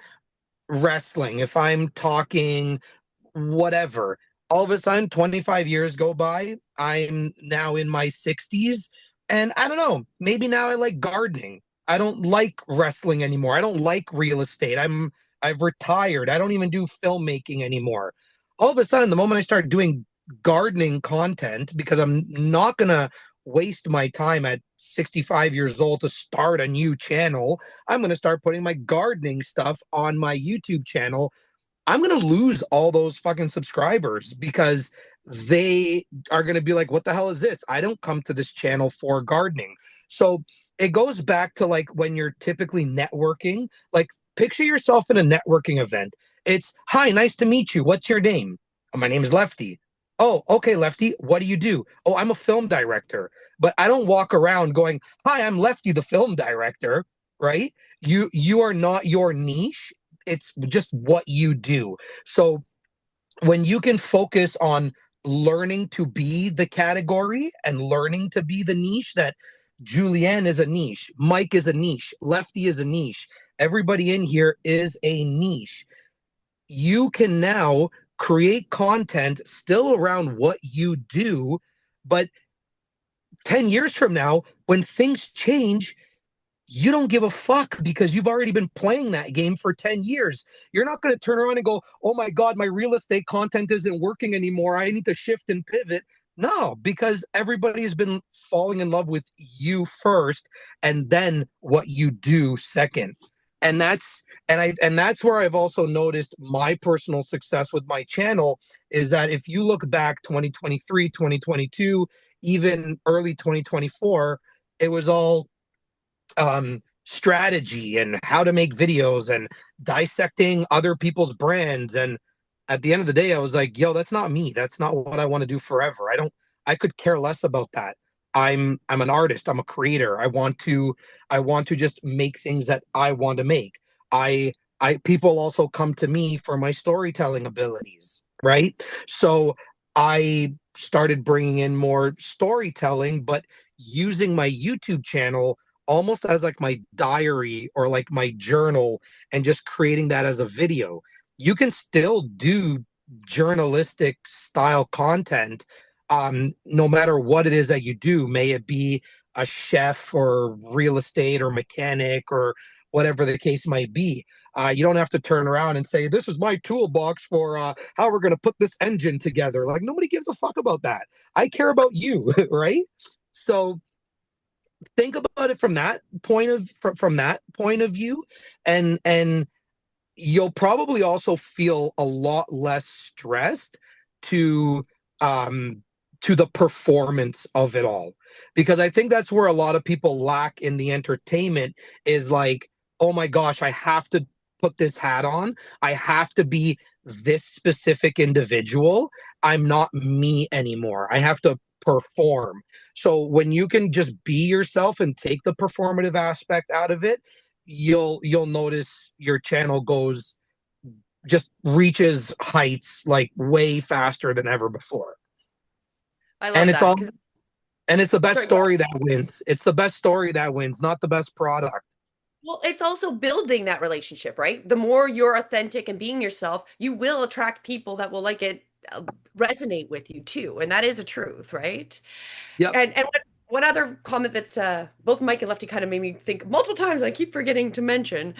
wrestling, if I'm talking whatever, all of a sudden 25 years go by, I'm now in my 60s, and I don't know, maybe now I like gardening. I don't like wrestling anymore. I don't like real estate. I've retired. I don't even do filmmaking anymore. All of a sudden, the moment I start doing gardening content, because I'm not gonna waste my time at 65 years old to start a new channel, I'm gonna start putting my gardening stuff on my YouTube channel. I'm gonna lose all those fucking subscribers because they are gonna be like, what the hell is this? I don't come to this channel for gardening. So it goes back to like when you're typically networking, like picture yourself in a networking event. It's, hi, nice to meet you. What's your name? Oh, my name is Lefty. Oh, okay, Lefty. What do you do? Oh, I'm a film director. But I don't walk around going, hi, I'm Lefty, the film director, right? You are not your niche. It's just what you do. So when you can focus on learning to be the category and learning to be the niche, that Julianne is a niche, Mike is a niche, Lefty is a niche, everybody in here is a niche, you can now create content still around what you do. But 10 years from now, when things change, you don't give a fuck because you've already been playing that game for 10 years. You're not going to turn around and go, oh my God, my real estate content isn't working anymore. I need to shift and pivot. No, because everybody's been falling in love with you first and then what you do second. And that's where I've also noticed my personal success with my channel is that if you look back 2023, 2022, even early 2024, it was all strategy and how to make videos and dissecting other people's brands. And at the end of the day, I was like, yo, that's not me. That's not what I want to do forever. I could care less about that. I'm an artist. I'm a creator. I want to just make things that I want to make. I people also come to me for my storytelling abilities, right? So I started bringing in more storytelling, but using my YouTube channel almost as like my diary or like my journal, and just creating that as a video. You can still do journalistic style content, no matter what it is that you do. May it be a chef or real estate or mechanic or whatever the case might be. You don't have to turn around and say, this is my toolbox for how we're going to put this engine together. Like, nobody gives a fuck about that. I care about you, right? So think about it from that point of view, and you'll probably also feel a lot less stressed to the performance of it all, because I think that's where a lot of people lack in the entertainment, is like, oh my gosh, I have to put this hat on, I have to be this specific individual, I'm not me anymore, I have to perform. So when you can just be yourself and take the performative aspect out of it, you'll notice your channel just reaches heights like way faster than ever before. I And love it's that all because and it's the best sorry, go ahead. story that wins. It's the best story that wins, not the best product. Well, it's also building that relationship, right? The more you're authentic and being yourself, you will attract people that will like it, resonate with you too, and that is a truth, right? Yep. And one other comment that both Mike and Lefty kind of made me think multiple times, and I keep forgetting to mention.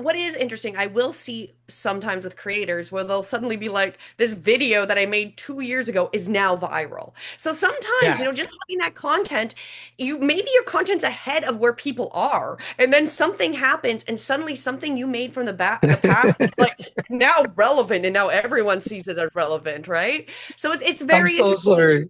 What is interesting, I will see sometimes with creators where they'll suddenly be like, this video that I made 2 years ago is now viral. So sometimes, Yeah. just having that content, maybe your content's ahead of where people are, and then something happens, and suddenly something you made from the past is like now relevant, and now everyone sees it as relevant, right? So it's I'm very so interesting. sorry.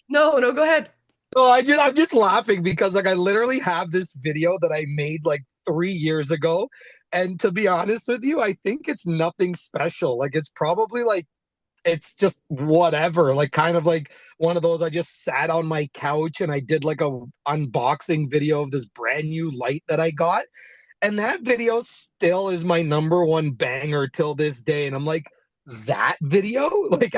No, no, go ahead. No, I'm just laughing because like I literally have this video that I made like 3 years ago. And to be honest with you, I think it's nothing special. Like it's probably like it's just whatever, like kind of like one of those, I just sat on my couch and I did like a unboxing video of this brand new light that I got. And that video still is my number one banger till this day. And I'm like, that video? Like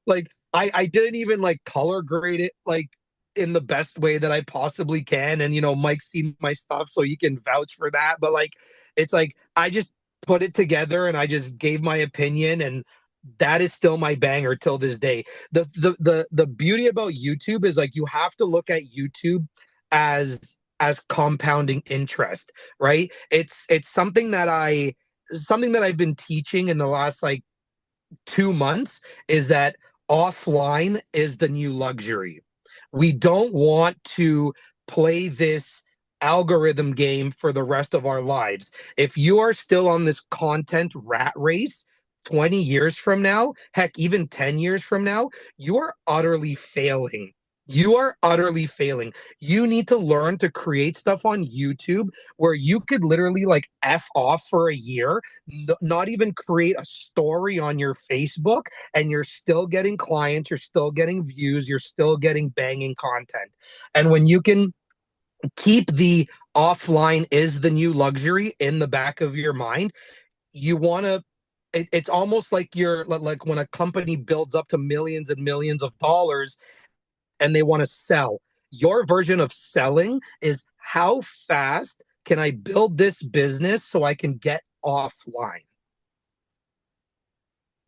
like I didn't even like color grade it like in the best way that I possibly can. And Mike's seen my stuff, so he can vouch for that. But like it's like I just put it together and I just gave my opinion, and that is still my banger till this day. The beauty about YouTube is like you have to look at YouTube as compounding interest, right? It's something that I've been teaching in the last like 2 months, is that offline is the new luxury. We don't want to play this algorithm game for the rest of our lives. If you are still on this content rat race 20 years from now, heck, even 10 years from now, you are utterly failing. You are utterly failing. You need to learn to create stuff on YouTube where you could literally like F off for a year, not even create a story on your Facebook, and you're still getting clients, you're still getting views, you're still getting banging content. And when you can keep the offline is the new luxury in the back of your mind, you want to it's almost like you're like when a company builds up to millions and millions of dollars and they want to sell. Your version of selling is, how fast can I build this business so I can get offline?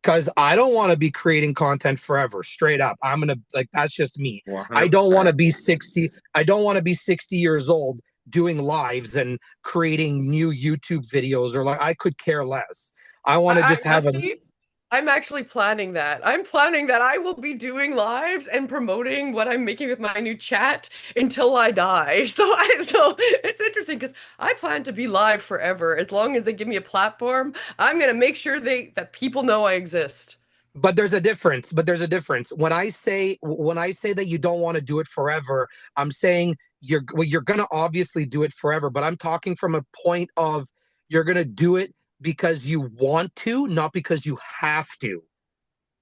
Because I don't want to be creating content forever. Straight up, I'm gonna like that's just me. 100%. I don't want to be 60. I don't want to be 60 years old doing lives and creating new YouTube videos, or like I could care less. I want to just have a. I'm actually planning that. I'm planning that I will be doing lives and promoting what I'm making with my new chat until I die. So it's interesting because I plan to be live forever. As long as they give me a platform, I'm gonna make sure that people know I exist. But there's a difference. When I say that you don't want to do it forever, I'm saying you're gonna obviously do it forever, but I'm talking from a point of you're gonna do it because you want to, not because you have to.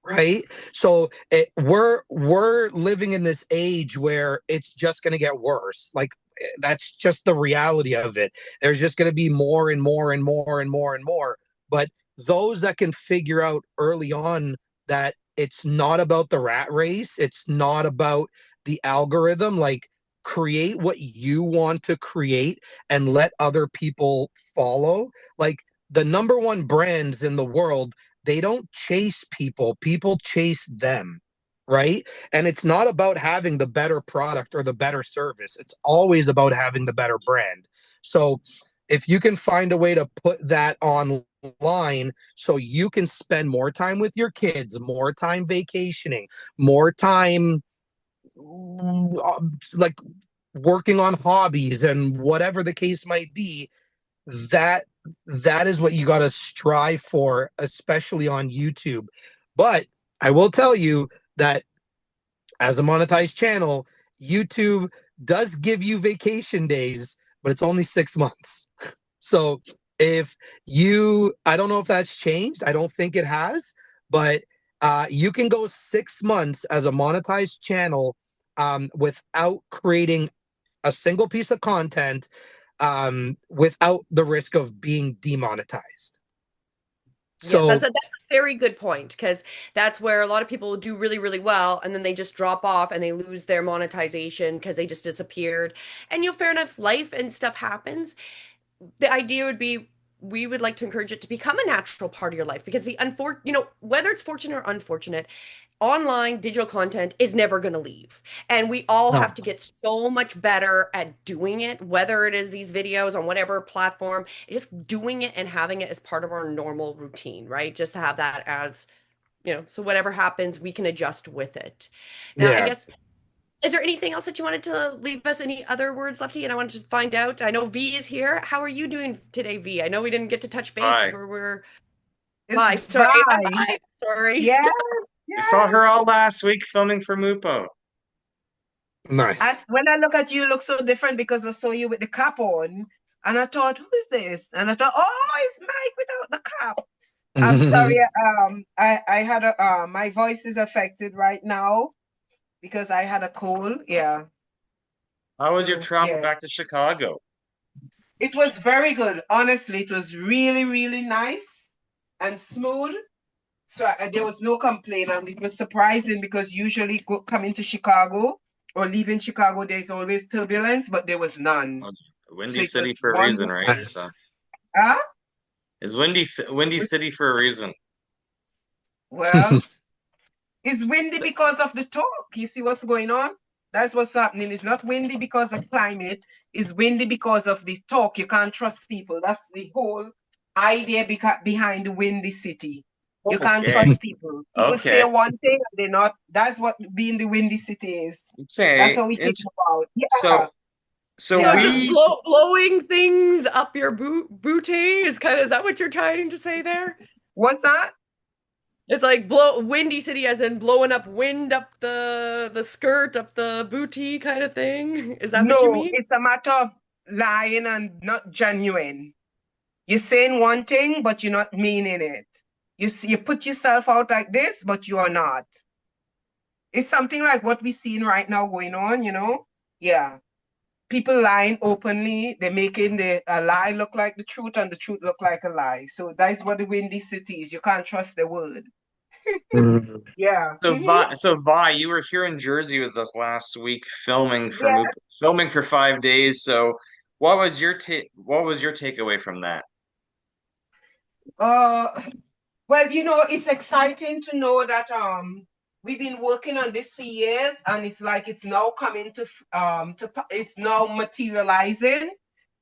Right. So we're living in this age where it's just going to get worse. Like that's just the reality of it. There's just going to be more and more and more and more and more. But those that can figure out early on that it's not about the rat race, it's not about the algorithm, like create what you want to create and let other people follow. Like the number one brands in the world, they don't chase people, people chase them, right? And it's not about having the better product or the better service, it's always about having the better brand. So if you can find a way to put that online so you can spend more time with your kids, more time vacationing, more time like working on hobbies and whatever the case might be, that that is what you got to strive for, especially on YouTube. But I will tell you that as a monetized channel, YouTube does give you vacation days, but it's only 6 months. So if you, I don't know if that's changed. I don't think it has, but you can go 6 months as a monetized channel without creating a single piece of content, without the risk of being demonetized. Yes, So that's a very good point, because that's where a lot of people do really, really well, and then they just drop off and they lose their monetization because they just disappeared. And fair enough, life and stuff happens. The idea would be we would like to encourage it to become a natural part of your life, because whether it's fortunate or unfortunate, online digital content is never going to leave. And we all no. have to get so much better at doing it, whether it is these videos on whatever platform, just doing it and having it as part of our normal routine, right? Just to have that as, so whatever happens, we can adjust with it. Now, I Yeah. guess, is there anything else that you wanted to leave us? Any other words, Lefty? And I wanted to find out. I know V is here. How are you doing today, V? I know we didn't get to touch base Hi. before we're. It's Bye. Sorry. bye. Bye. Sorry. Yeah, I saw yeah. her all last week filming for Mupo. Nice. When I look at you, you look so different because I saw you with the cap on, and I thought, who is this? And I thought, oh, it's Mike without the cap. I'm sorry. I had my voice is affected right now because I had a cold. Yeah. How was your So travel yeah, back to Chicago? it was very good. Honestly, it was really, really nice and smooth. So there was no complaint, and it was surprising because usually coming to Chicago or leaving Chicago, there's always turbulence, but there was none. Oh, So Windy it was City for a reason, right? wonderful. Nice. So Huh? it's Windy City for a reason. Well, it's windy because of the talk. You see what's going on? That's what's happening. It's not windy because of climate. It's windy because of the talk. You can't trust people. That's the whole idea behind the windy city. You can't Okay. trust people. People say Okay. one thing and they're not. That's what being the windy city is. That's Okay. how we think about. Yeah. So so Yeah. Just we blowing things up your booty is that what you're trying to say there? What's that? It's like windy city, as in blowing up wind up the skirt, up the booty kind of thing. Is that what you No, mean? it's a matter of lying and not genuine. You're saying one thing, but you're not meaning it. You put yourself out like this, but you are not. It's something like what we're seeing right now going on, Yeah. People lying openly, they're making a lie look like the truth and the truth look like a lie. So that's what the windy city is. You can't trust the word. Mhm. Yeah. Vi, you were here in Jersey with us last week filming for Yeah. filming for 5 days. So what was your takeaway from that? Uh, well, it's exciting to know that we've been working on this for years, and it's like it's now coming it's now materializing,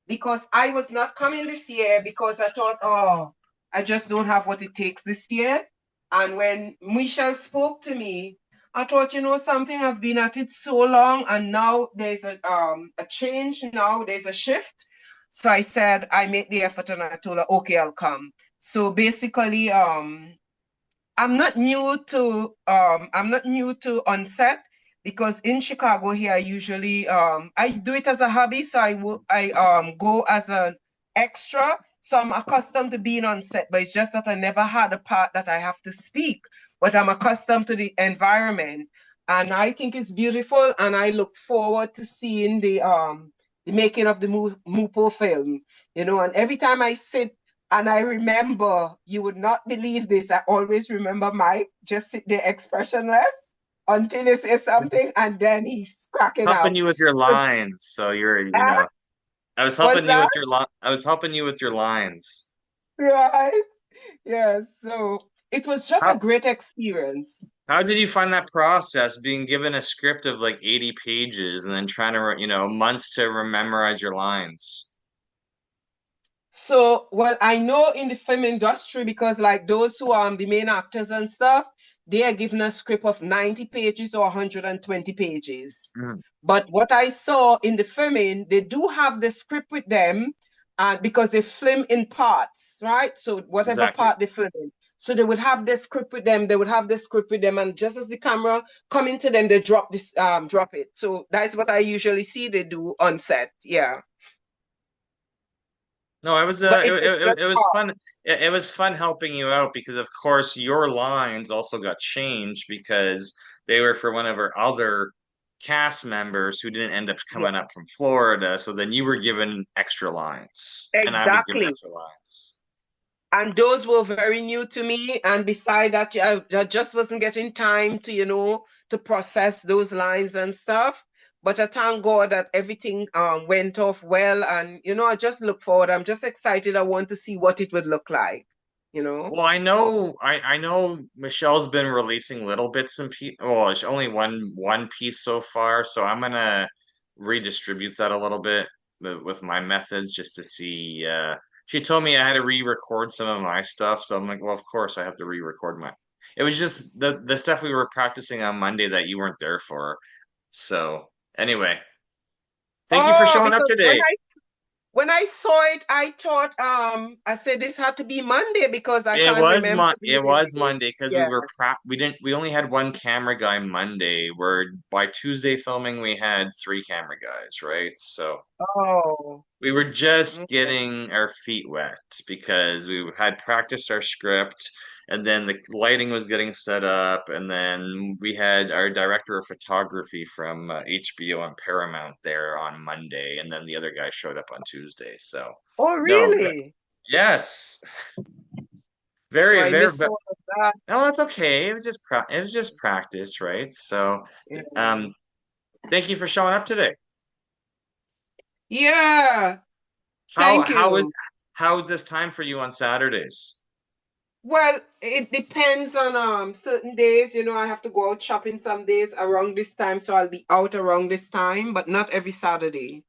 because I was not coming this year because I thought, oh, I just don't have what it takes this year. And when Michelle spoke to me, I thought, something, I've been at it so long, and now there's a change. Now there's a shift. So I said, I made the effort, and I told her, okay, I'll come. So basically, I'm not new to onset, because in Chicago here, I usually I do it as a hobby, so I go as an extra. So I'm accustomed to being on set, but it's just that I never had a part that I have to speak, but I'm accustomed to the environment. And I think it's beautiful, and I look forward to seeing the making of the Mupo film, you know, and every time I sit and I remember, you would not believe this, I always remember Mike just sit there expressionless until he says something and then he's cracking Helping up. you with your lines, so Ah, I was what's helping you that? with I was helping you with your lines. Right. Yes. So it was just a How great experience. how did you find that process, being given a script of like 80 pages and then trying to, months to memorize your lines? So, well, I know in the film industry because like those who are the main actors and stuff, they are given a script of 90 pages or 120 pages. Mm, But what I saw in the filming, they do have the script with them because they film in parts, right? So whatever exactly. part they film in. So they would have the script with them, they would have the script with them, and just as the camera come into them, they drop it. So that's what I usually see they do on set. Yeah. No, But it was it just was hard. fun. It was fun helping you out because, of course, your lines also got changed because they were for one of our other cast members who didn't end up Yeah. coming up from Florida. So then you were given extra lines, and I was given Exactly. extra lines. And those were very new to me. And beside that, I just wasn't getting time to, to process those lines and stuff. But I thank God that everything went off well. And, I just look forward. I'm just excited. I want to see what it would look like, you know? Well, I know Michelle's been releasing little bits and pieces. Well, it's only one piece so far, so I'm gonna redistribute that a little bit with my methods just to see. She told me I had to re-record some of my stuff, so I'm like, well, of course I have to re-record my. It was just the stuff we were practicing on Monday that you weren't there for. So anyway, thank you for Oh, showing up because when today. when I saw it, I thought I said this had to be Monday because I can't remember It being was there. Monday because Yeah. we only had one camera guy Monday, where by Tuesday filming we had three camera guys, right? So Oh. we were just Okay. getting our feet wet because we had practiced our script, and then the lighting was getting set up, and then we had our director of photography from HBO and Paramount there on Monday, and then the other guy showed up on Tuesday. So Oh, no, really? yes, So very, I very, missed all of that. no, that's okay. It was just practice, right? So, Yeah. um, thank you for showing up today. Yeah. How Thank how is you. how is this time for you on Saturdays? Well, it depends on certain days, I have to go out shopping some days around this time, so I'll be out around this time, but not every Saturday.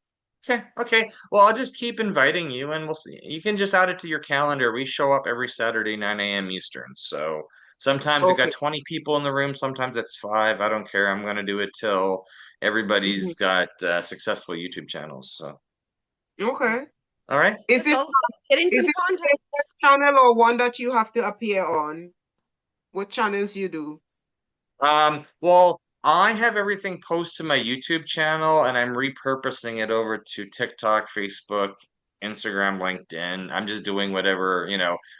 Okay, okay. Well, I'll just keep inviting you, and we'll see. You can just add it to your calendar. We show up every Saturday, 9 a.m. Eastern. So sometimes we got Okay. 20 people in the room. Sometimes it's five. I don't care. I'm gonna do it till Mhm. everybody's got successful YouTube channels. So, Okay. all right. Is It's it all about getting is some it content. a channel or one that you have to appear on? What channels you do? Well, I have everything posted to my YouTube channel and I'm repurposing it over to TikTok, Facebook, Instagram, LinkedIn. I'm just doing whatever,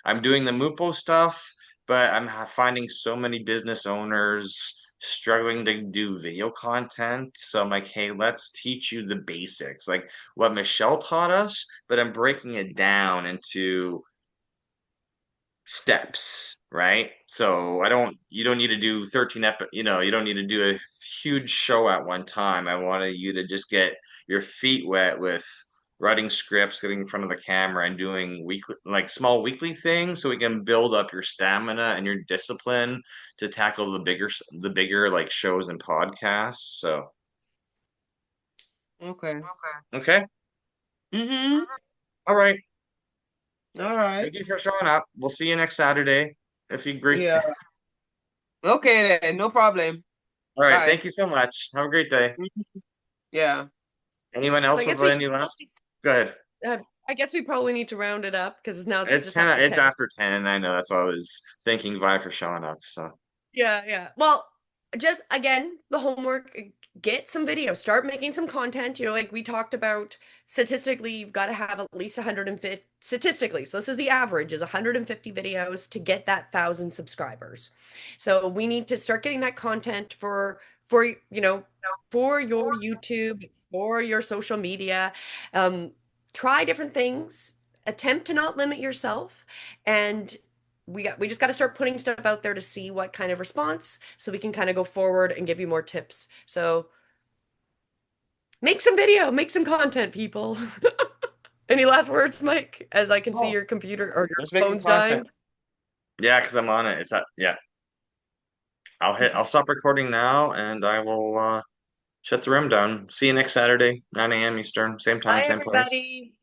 I'm doing the Mupo stuff, but finding so many business owners struggling to do video content. So I'm like, hey, let's teach you the basics, like what Michelle taught us, but I'm breaking it down into steps, right? So you don't need to do 13 you don't need to do a huge show at one time. I wanted you to just get your feet wet with writing scripts, getting in front of the camera and doing weekly, like small weekly things so we can build up your stamina and your discipline to tackle the bigger like shows and podcasts. So, Okay. okay. Mm-hmm. All right. All right. Thank you for showing up. We'll see you next Saturday. If you agree. Yeah. Okay then, no problem. All right. Bye. Thank you so much. Have a great day. Mhm. Yeah. Anyone So else I have guess we should any last? probably, Go ahead. I guess we probably need to round it up because now it's just after It's 10. after 10. I know that's what I was thinking. Bye for showing up. So Yeah, yeah. Well, just again, the homework, get some video, start making some content. Like we talked about, statistically, you've got to have at least 150 statistically. So this is the average is 150 videos to get that 1,000 subscribers. So we need to start getting that content for for your YouTube, for your social media. Um, Try different things, attempt to not limit yourself, and we just got to start putting stuff out there to see what kind of response so we can kind of go forward and give you more tips. So make some video, make some content, people. Any last words, Mike? As I can see Oh, your computer or your just making phone's dying. content. Yeah, because I'm on it. It's yeah. I'll stop recording now and I will shut the room down. See you next Saturday, 9 a.m. Eastern, same time, Bye, same place. everybody.